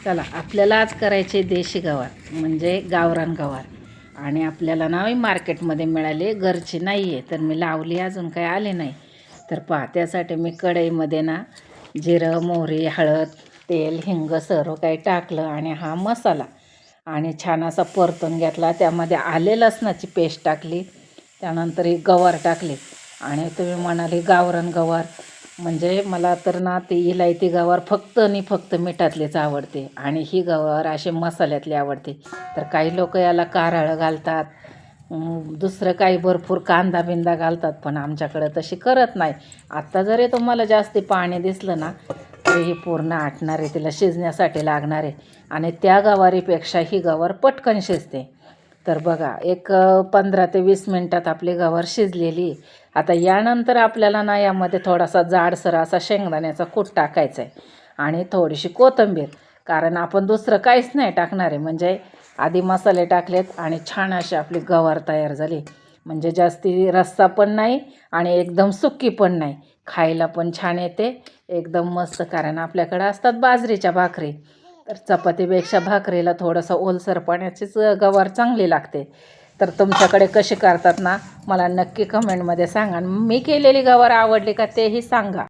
चला आपल्याला आज करायचे देशी गवार म्हणजे गावरान गवार. आणि आपल्याला ना मार्केटमध्ये मिळाले, घरची नाही आहे, तर मी लावली, अजून काही आले नाही. तर पहा, त्यासाठी मी कढईमध्ये ना जिरं, मोहरी, हळद, तेल, हिंग सर्व काही टाकलं आणि हा मसाला आणि छान असा परतून घेतला. त्यामध्ये आले लसणाची पेस्ट टाकली, त्यानंतर ही गवार टाकली. आणि तुम्ही म्हणाले गावरान गवार, म्हणजे मला तर ना ती इलायती गवार फक्त आणि फक्त मिठातलीच आवडते आणि ही गवार असे मसाल्यातली आवडते. तर काही लोक याला कारळं घालतात, दुसरं काही भरपूर कांदा बिंदा घालतात, पण आमच्याकडं तशी करत नाही. आत्ता जरी तुम्हाला जास्ती पाणी दिसलं ना तरी ही पूर्ण आटणार आहे, तिला शिजण्यासाठी लागणार आहे. आणि त्या गवारीपेक्षा ही गवार पटकन शिजते. तर बघा, एक 15 ते 20 मिनटात आपली गवार शिजलेली. आता यानंतर आपल्याला ना यामध्ये थोडासा जाडसर असा शेंगदाण्याचा कूट टाकायचा आहे आणि थोडीशी कोथिंबीर, कारण आपण दुसरं काहीच नाही टाकणार आहे. म्हणजे आधी मसाले टाकलेत आणि छान अशी आपली गवार तयार झाली. म्हणजे जास्ती रस्सा पण नाही आणि एकदम सुक्की पण नाही, खायला पण छान येते एकदम मस्त. कारण आपल्याकडं असतात बाजरीच्या भाकरी, तर चपातीपेक्षा भाकरीला थोडंसं ओलसर पाण्याचीच गवार चांगली लागते. तर तुमच्याकडे कशी करतात ना, मला नक्की कमेंटमध्ये सांगा. मी केलेली गवार आवडली का तेही सांगा.